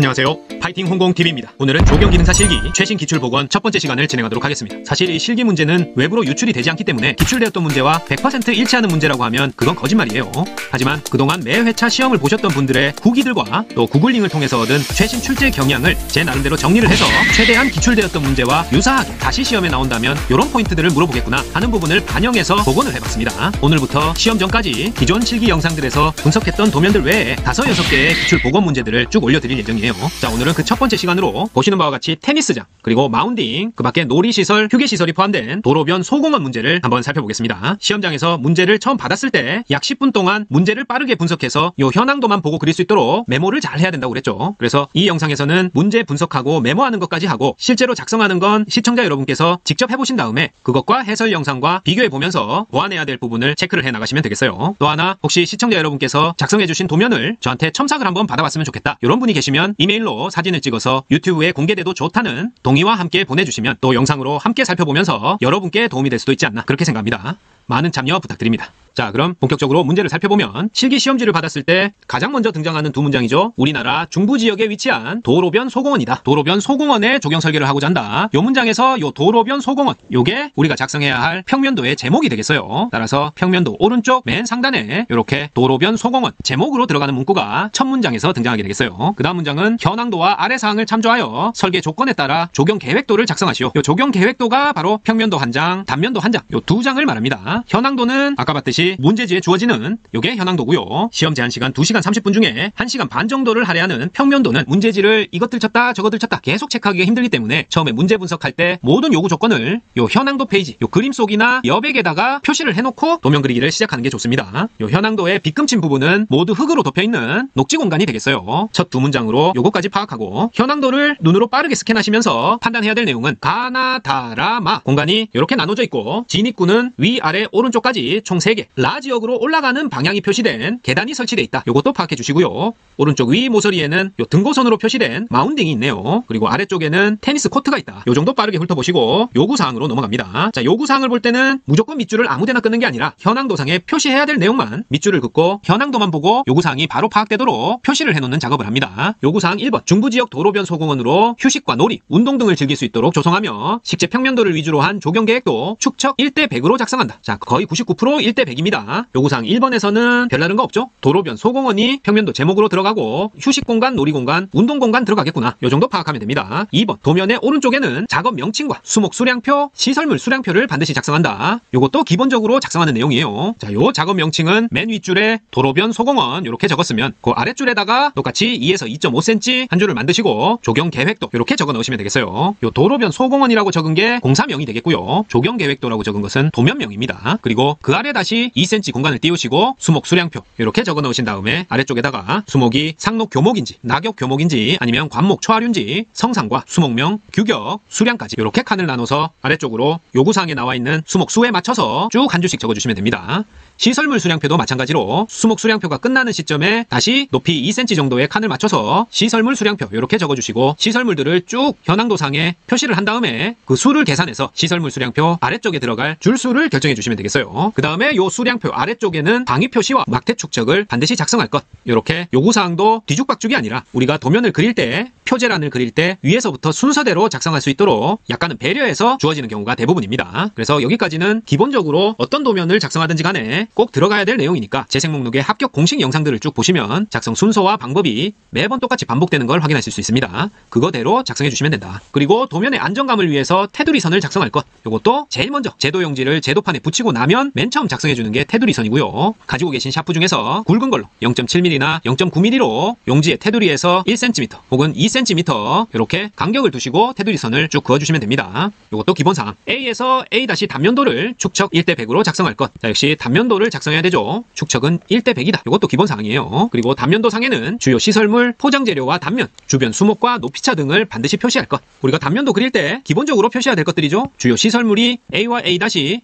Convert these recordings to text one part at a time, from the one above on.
안녕하세요. 파이팅 홍공TV입니다. 오늘은 조경기능사 실기 최신 기출보건 첫 번째 시간을 진행하도록 하겠습니다. 사실 이 실기 문제는 외부로 유출이 되지 않기 때문에 기출되었던 문제와 100% 일치하는 문제라고 하면 그건 거짓말이에요. 하지만 그동안 매 회차 시험을 보셨던 분들의 후기들과 또 구글링을 통해서 얻은 최신 출제 경향을 제 나름대로 정리를 해서 최대한 기출되었던 문제와 유사하게 다시 시험에 나온다면 이런 포인트들을 물어보겠구나 하는 부분을 반영해서 복원을 해봤습니다. 오늘부터 시험 전까지 기존 실기 영상들에서 분석했던 도면들 외에 5, 6개의 기출보건 문제들을 쭉 올려드릴 예정이에요. 자, 오늘은 그 첫 번째 시간으로 보시는 바와 같이 테니스장, 그리고 마운딩, 그 밖에 놀이시설, 휴게시설이 포함된 도로변 소공원 문제를 한번 살펴보겠습니다. 시험장에서 문제를 처음 받았을 때 약 10분 동안 문제를 빠르게 분석해서 요 현황도만 보고 그릴 수 있도록 메모를 잘 해야 된다고 그랬죠. 그래서 이 영상에서는 문제 분석하고 메모하는 것까지 하고 실제로 작성하는 건 시청자 여러분께서 직접 해보신 다음에 그것과 해설 영상과 비교해보면서 보완해야 될 부분을 체크를 해 나가시면 되겠어요. 또 하나, 혹시 시청자 여러분께서 작성해주신 도면을 저한테 첨삭을 한번 받아봤으면 좋겠다, 이런 분이 계시면 이메일로 사진을 찍어서 유튜브에 공개돼도 좋다는 동의와 함께 보내주시면 또 영상으로 함께 살펴보면서 여러분께 도움이 될 수도 있지 않나, 그렇게 생각합니다. 많은 참여 부탁드립니다. 자, 그럼 본격적으로 문제를 살펴보면 실기 시험지를 받았을 때 가장 먼저 등장하는 두 문장이죠. 우리나라 중부 지역에 위치한 도로변 소공원이다. 도로변 소공원에 조경 설계를 하고자 한다. 요 문장에서 요 도로변 소공원, 요게 우리가 작성해야 할 평면도의 제목이 되겠어요. 따라서 평면도 오른쪽 맨 상단에 이렇게 도로변 소공원 제목으로 들어가는 문구가 첫 문장에서 등장하게 되겠어요. 그 다음 문장은 현황도와 아래 사항을 참조하여 설계 조건에 따라 조경 계획도를 작성하시오. 요 조경 계획도가 바로 평면도 한 장, 단면도 한 장, 요 두 장을 말합니다. 현황도는 아까 봤듯이 문제지에 주어지는 요게 현황도고요. 시험 제한 시간 2시간 30분 중에 1시간 반 정도를 할애하는 평면도는 문제지를 이것들 쳤다 저것들 쳤다 계속 체크하기가 힘들기 때문에 처음에 문제 분석할 때 모든 요구 조건을 요 현황도 페이지, 요 그림 속이나 여백에다가 표시를 해놓고 도면 그리기를 시작하는 게 좋습니다. 요 현황도의 빗금친 부분은 모두 흙으로 덮여있는 녹지 공간이 되겠어요. 첫 두 문장으로 요거까지 파악하고 현황도를 눈으로 빠르게 스캔하시면서 판단해야 될 내용은 가나다라마 공간이 이렇게 나눠져 있고 진입구는 위, 아래, 오른쪽까지 총 3개, 라 지역으로 올라가는 방향이 표시된 계단이 설치되어 있다. 요것도 파악해 주시고요. 오른쪽 위 모서리에는 요 등고선으로 표시된 마운딩이 있네요. 그리고 아래쪽에는 테니스 코트가 있다. 요 정도 빠르게 훑어보시고 요구사항으로 넘어갑니다. 자, 요구사항을 볼 때는 무조건 밑줄을 아무데나 끄는 게 아니라 현황도상에 표시해야 될 내용만 밑줄을 긋고 현황도만 보고 요구사항이 바로 파악되도록 표시를 해놓는 작업을 합니다. 요구사항 1번, 중부지역 도로변 소공원으로 휴식과 놀이, 운동 등을 즐길 수 있도록 조성하며 식재 평면도를 위주로 한 조경계획도 축척 1대 100으로 작성한다. 자, 거의 99% 1대 100입니다. 요구사항 1번에서는 별다른 거 없죠? 도로변 소공원이 평면도 제목으로 들어가고 휴식공간, 놀이공간, 운동공간 들어가겠구나, 요 정도 파악하면 됩니다. 2번, 도면의 오른쪽에는 작업 명칭과 수목 수량표, 시설물 수량표를 반드시 작성한다. 요것도 기본적으로 작성하는 내용이에요. 자, 요 작업 명칭은 맨 윗줄에 도로변 소공원 요렇게 적었으면 그 아랫줄에다가 똑같이 2에서 2.5cm 한 줄을 만드시고 조경 계획도 요렇게 적어 넣으시면 되겠어요. 요 도로변 소공원이라고 적은 게 공사명이 되겠고요. 조경 계획도라고 적은 것은 도면명입니다. 그리고 그 아래 다시 2cm 공간을 띄우시고 수목 수량표 이렇게 적어 넣으신 다음에 아래쪽에다가 수목이 상록 교목인지 낙엽 교목인지 아니면 관목 초하류인지 성상과 수목명, 규격, 수량까지 이렇게 칸을 나눠서 아래쪽으로 요구사항에 나와 있는 수목 수에 맞춰서 쭉 한 줄씩 적어주시면 됩니다. 시설물 수량표도 마찬가지로 수목 수량표가 끝나는 시점에 다시 높이 2cm 정도의 칸을 맞춰서 시설물 수량표 이렇게 적어주시고 시설물들을 쭉 현황도상에 표시를 한 다음에 그 수를 계산해서 시설물 수량표 아래쪽에 들어갈 줄수를 결정해 주시면 되겠어요. 그 다음에 요 수량표 아래쪽에는 방위 표시와 막대 축척을 반드시 작성할 것, 이렇게 요구사항도 뒤죽박죽이 아니라 우리가 도면을 그릴 때 표제란을 그릴 때 위에서부터 순서대로 작성할 수 있도록 약간은 배려해서 주어지는 경우가 대부분입니다. 그래서 여기까지는 기본적으로 어떤 도면을 작성하든지 간에 꼭 들어가야 될 내용이니까 재생 목록의 합격 공식 영상들을 쭉 보시면 작성 순서와 방법이 매번 똑같이 반복되는 걸 확인하실 수 있습니다. 그거대로 작성해 주시면 된다. 그리고 도면의 안정감을 위해서 테두리 선을 작성할 것, 이것도 제일 먼저 제도용지를 제도판에 붙이고 나면 맨 처음 작성해 주는 게 테두리 선이고요. 가지고 계신 샤프 중에서 굵은 걸로 0.7mm나 0.9mm로 용지의 테두리에서 1cm 혹은 2cm 이렇게 간격을 두시고 테두리 선을 쭉 그어주시면 됩니다. 이것도 기본사항. A에서 A- 단면도를 축척 1대 100으로 작성할 것. 자, 역시 단면도를 작성해야 되죠. 축척은 1대 100이다. 이것도 기본사항이에요. 그리고 단면도상에는 주요 시설물, 포장재료와 단면, 주변 수목과 높이차 등을 반드시 표시할 것. 우리가 단면도 그릴 때 기본적으로 표시해야 될 것들이죠. 주요 시설물이 A와 A-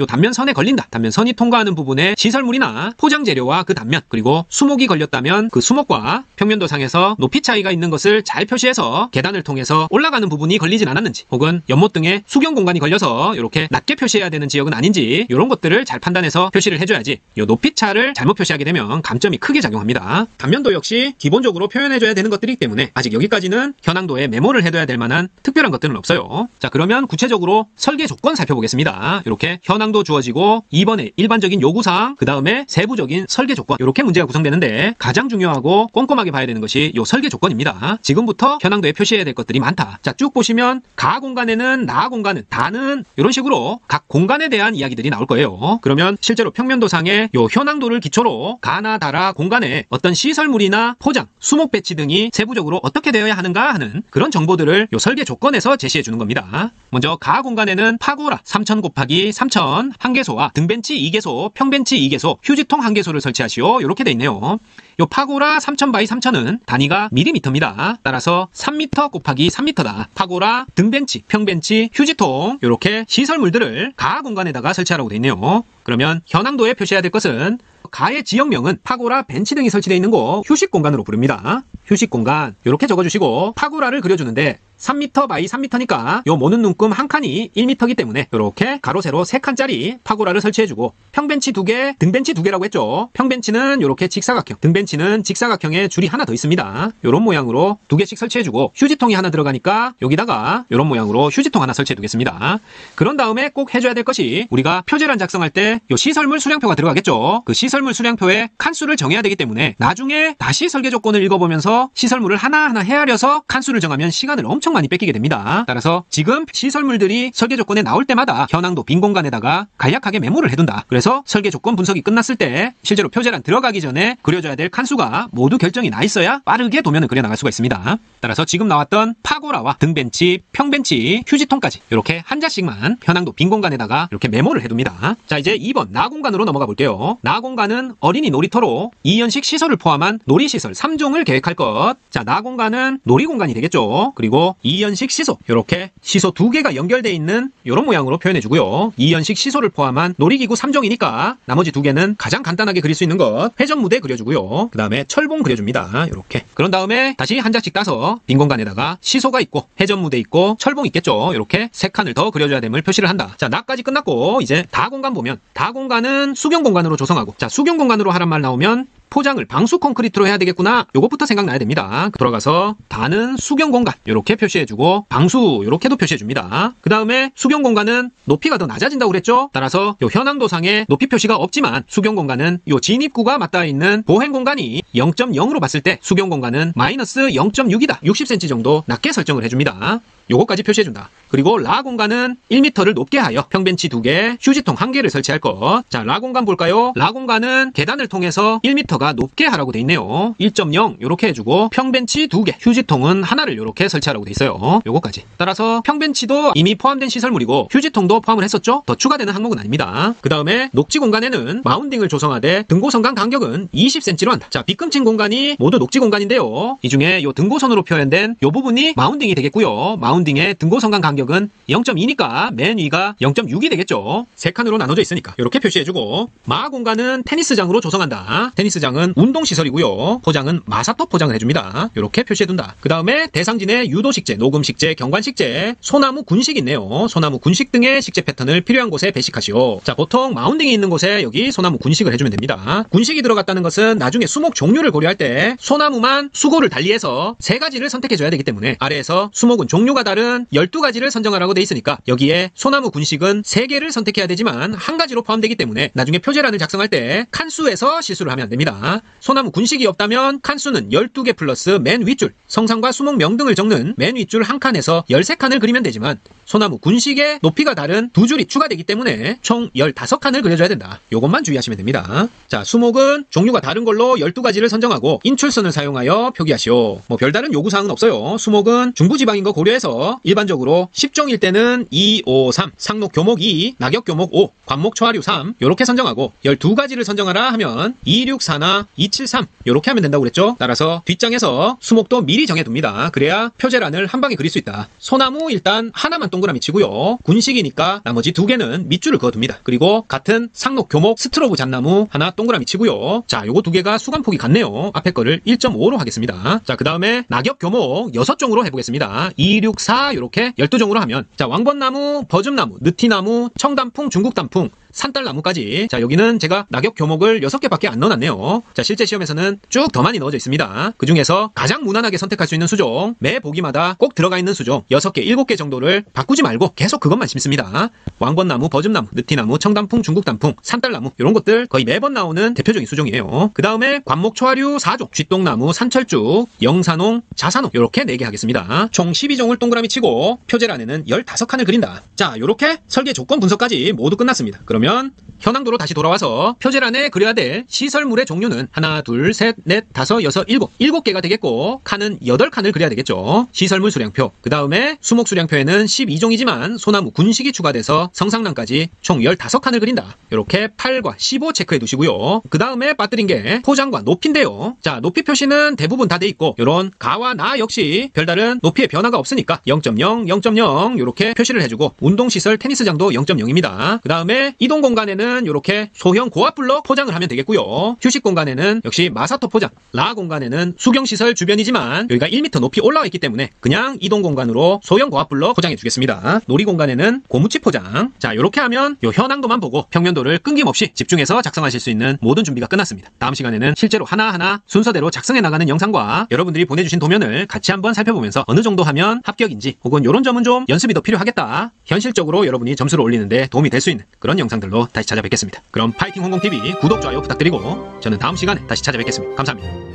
요 단면선에 걸린다. 단면선이 통과하는 부분 부분에 시설물이나 포장 재료와 그 단면, 그리고 수목이 걸렸다면 그 수목과 평면도상에서 높이 차이가 있는 것을 잘 표시해서 계단을 통해서 올라가는 부분이 걸리진 않았는지, 혹은 연못 등에 수경 공간이 걸려서 이렇게 낮게 표시해야 되는 지역은 아닌지, 이런 것들을 잘 판단해서 표시를 해줘야지 이 높이 차를 잘못 표시하게 되면 감점이 크게 작용합니다. 단면도 역시 기본적으로 표현해줘야 되는 것들이기 때문에 아직 여기까지는 현황도에 메모를 해둬야 될 만한 특별한 것들은 없어요. 자, 그러면 구체적으로 설계 조건 살펴보겠습니다. 이렇게 현황도 주어지고 2번에 일반적인 요구사항, 그 다음에 세부적인 설계 조건, 이렇게 문제가 구성되는데 가장 중요하고 꼼꼼하게 봐야 되는 것이 요 설계 조건입니다. 지금부터 현황도에 표시해야 될 것들이 많다. 자, 쭉 보시면 가 공간에는, 나 공간은, 다는 이런 식으로 각 공간에 대한 이야기들이 나올 거예요. 그러면 실제로 평면도상에 요 현황도를 기초로 가나 다라 공간에 어떤 시설물이나 포장, 수목 배치 등이 세부적으로 어떻게 되어야 하는가 하는 그런 정보들을 요 설계 조건에서 제시해 주는 겁니다. 먼저 가 공간에는 파고라 3000 곱하기 3000 1개소와 등벤치 2개소, 평벤치 2개소, 휴지통 1개소를 설치하시오. 이렇게 돼 있네요. 요 파고라 3000 바이 3000은 단위가 밀리미터입니다. 따라서 3m 곱하기 3m다. 파고라, 등벤치, 평벤치, 휴지통 이렇게 시설물들을 가 공간에다가 설치하라고 돼 있네요. 그러면 현황도에 표시해야 될 것은 가의 지역명은 파고라, 벤치 등이 설치되어 있는 곳 휴식 공간으로 부릅니다. 휴식 공간 이렇게 적어주시고 파고라를 그려주는데 3m 바이 3m니까 요 모는 눈금 한 칸이 1m이기 때문에 이렇게 가로 세로 3칸짜리 파고라를 설치해주고 평벤치 2개, 등벤치 2개라고 했죠. 평벤치는 이렇게 직사각형, 등벤치는 직사각형에 줄이 하나 더 있습니다. 이런 모양으로 2개씩 설치해주고 휴지통이 하나 들어가니까 여기다가 이런 모양으로 휴지통 하나 설치해두겠습니다. 그런 다음에 꼭 해줘야 될 것이 우리가 표제란 작성할 때 요 시설물 수량표가 들어가겠죠. 그 시설물 수량표에 칸수를 정해야 되기 때문에 나중에 다시 설계 조건을 읽어보면서 시설물을 하나하나 헤아려서 칸수를 정하면 시간을 엄청 많이 뺏기게 됩니다. 따라서 지금 시설물들이 설계 조건에 나올 때마다 현황도 빈 공간에다가 간략하게 메모를 해둔다. 그래서 설계 조건 분석이 끝났을 때 실제로 표제란 들어가기 전에 그려줘야 될 칸수가 모두 결정이 나 있어야 빠르게 도면을 그려나갈 수가 있습니다. 따라서 지금 나왔던 파고라와 등벤치, 평벤치, 휴지통까지 이렇게 한 자씩만 현황도 빈 공간에다가 이렇게 메모를 해둡니다. 자, 이제 2번 나 공간으로 넘어가 볼게요. 나 공간은 어린이 놀이터로 이연식 시설을 포함한 놀이시설 3종을 계획할 것. 자, 나 공간은 놀이 공간이 되겠죠. 그리고 이연식 시소, 이렇게 시소 2개가 연결되어 있는 이런 모양으로 표현해주고요. 이연식 시소를 포함한 놀이기구 3종이니까 나머지 2개는 가장 간단하게 그릴 수 있는 것 회전무대 그려주고요. 그 다음에 철봉 그려줍니다. 이렇게. 그런 다음에 다시 한 장씩 따서 빈 공간에다가 시소가 있고 회전무대 있고 철봉 있겠죠. 이렇게 3칸을 더 그려줘야 됨을 표시를 한다. 자, 나까지 끝났고 이제 다 공간 보면 다 공간은 수경 공간으로 조성하고, 자, 수경 공간으로 하란 말 나오면 포장을 방수 콘크리트로 해야 되겠구나. 요것부터 생각나야 됩니다. 들어가서 다는 수경 공간 이렇게 표시해주고 방수 이렇게도 표시해줍니다. 그 다음에 수경 공간은 높이가 더 낮아진다고 그랬죠. 따라서 요 현황도상에 높이 표시가 없지만 수경 공간은 요 진입구가 맞닿아 있는 보행 공간이 0.0으로 봤을 때 수경 공간은 마이너스 0.6이다. 60cm 정도 낮게 설정을 해줍니다. 요거까지 표시해준다. 그리고 라 공간은 1m를 높게 하여 평벤치 2개, 휴지통 1개를 설치할 것. 자, 라 공간 볼까요? 라 공간은 계단을 통해서 1m가 높게 하라고 돼 있네요. 1.0 요렇게 해주고 평벤치 2개, 휴지통은 하나를 요렇게 설치하라고 돼 있어요. 요거까지. 따라서 평벤치도 이미 포함된 시설물이고 휴지통도 포함을 했었죠. 더 추가되는 항목은 아닙니다. 그 다음에 녹지 공간에는 마운딩을 조성하되 등고선간 간격은 20cm로 한다. 자, 빗금친 공간이 모두 녹지 공간인데요. 이 중에 요 등고선으로 표현된 요 부분이 마운딩이 되겠고요. 마운딩의 등고선간 간격은 0.2니까 맨 위가 0.6이 되겠죠. 3칸으로 나눠져 있으니까 이렇게 표시해주고, 마 공간은 테니스장으로 조성한다. 테니스장은 운동시설이고요. 포장은 마사토 포장을 해줍니다. 이렇게 표시해둔다. 그 다음에 대상진의 유도식재, 녹음식재, 경관식재, 소나무 군식 있네요. 소나무 군식 등의 식재 패턴을 필요한 곳에 배식하시오. 자, 보통 마운딩이 있는 곳에 여기 소나무 군식을 해주면 됩니다. 군식이 들어갔다는 것은 나중에 수목 종류를 고려할 때 소나무만 수고를 달리해서 3가지를 선택해줘야 되기 때문에 아래에서 수목은 종류가 다른 12가지를 선정하라고 돼 있으니까 여기에 소나무 군식은 3개를 선택해야 되지만 한 가지로 포함되기 때문에 나중에 표제란을 작성할 때 칸수에서 실수를 하면 안 됩니다. 소나무 군식이 없다면 칸수는 12개 플러스 맨 윗줄, 성상과 수목명 등을 적는 맨 윗줄 한 칸에서 13칸을 그리면 되지만 소나무 군식의 높이가 다른 2줄이 추가되기 때문에 총 15칸을 그려줘야 된다. 요것만 주의하시면 됩니다. 자, 수목은 종류가 다른 걸로 12가지를 가지를 선정하고 인출선을 사용하여 표기하시오. 뭐 별다른 요구사항은 없어요. 수목은 중부지방인 거 고려해서 일반적으로 10종일 때는 2, 5, 3, 상록 교목 2, 낙엽 교목 5, 관목 초하류 3 요렇게 선정하고 12가지를 선정하라 하면 264나 273 요렇게 하면 된다고 그랬죠. 따라서 뒷장에서 수목도 미리 정해둡니다. 그래야 표제란을 한 방에 그릴 수 있다. 소나무 일단 하나만 동그라미 치고요. 군식이니까 나머지 2개는 밑줄을 그어둡니다. 그리고 같은 상록 교목 스트로브 잣나무 하나 동그라미 치고요. 자, 요거 2개가 수간폭이 같네요. 앞에 거를 1.5로 하겠습니다. 자, 그 다음에 낙엽 교목 6종으로 해보겠습니다. 2, 6, 4 요렇게 12종으로 하면 자, 왕벚나무, 버즘나무, 느티나무, 청단풍, 중국단풍 산딸나무까지. 자, 여기는 제가 낙엽 교목을 6개밖에 안 넣어놨네요. 자, 실제 시험에서는 쭉 더 많이 넣어져 있습니다. 그 중에서 가장 무난하게 선택할 수 있는 수종, 매 보기마다 꼭 들어가 있는 수종 6개, 7개 정도를 바꾸지 말고 계속 그것만 심습니다. 왕벚나무, 버즘나무, 느티나무, 청단풍, 중국단풍, 산딸나무 이런 것들 거의 매번 나오는 대표적인 수종이에요. 그 다음에 관목 초하류 4종, 쥐똥나무, 산철쭉, 영산홍, 자산홍 이렇게 4개 하겠습니다. 총 12종을 동그라미 치고 표제란에는 15칸을 그린다. 자, 요렇게 설계 조건 분석까지 모두 끝났습니다. 그러면 현황도로 다시 돌아와서 표제란에 그려야 될 시설물의 종류는 하나, 둘, 셋, 넷, 다섯, 여섯, 일곱 7개가 되겠고 칸은 8칸을 그려야 되겠죠. 시설물 수량표, 그 다음에 수목 수량표에는 12종이지만 소나무 군식이 추가돼서 성상란까지 총 15칸을 그린다. 이렇게 8과 15 체크해 두시고요. 그 다음에 빠뜨린 게 포장과 높이인데요. 자, 높이 표시는 대부분 다 돼 있고 이런 가와 나 역시 별다른 높이의 변화가 없으니까 0.0, 0.0 이렇게 표시를 해주고 운동시설 테니스장도 0.0입니다. 그 다음에 이동 공간에는 이렇게 소형 고압 블럭 포장을 하면 되겠고요. 휴식 공간에는 역시 마사토 포장, 라 공간에는 수경시설 주변이지만 여기가 1m 높이 올라와 있기 때문에 그냥 이동 공간으로 소형 고압 블럭 포장해 주겠습니다. 놀이 공간에는 고무치 포장. 자, 이렇게 하면 요 현황도만 보고 평면도를 끊김없이 집중해서 작성하실 수 있는 모든 준비가 끝났습니다. 다음 시간에는 실제로 하나하나 순서대로 작성해 나가는 영상과 여러분들이 보내주신 도면을 같이 한번 살펴보면서 어느 정도 하면 합격인지 혹은 이런 점은 좀 연습이 더 필요하겠다, 현실적으로 여러분이 점수를 올리는데 도움이 될 수 있는 그런 영상들로 다시 찾아뵙겠습니다. 그럼 파이팅 홍콩TV 구독, 좋아요 부탁드리고 저는 다음 시간에 다시 찾아뵙겠습니다. 감사합니다.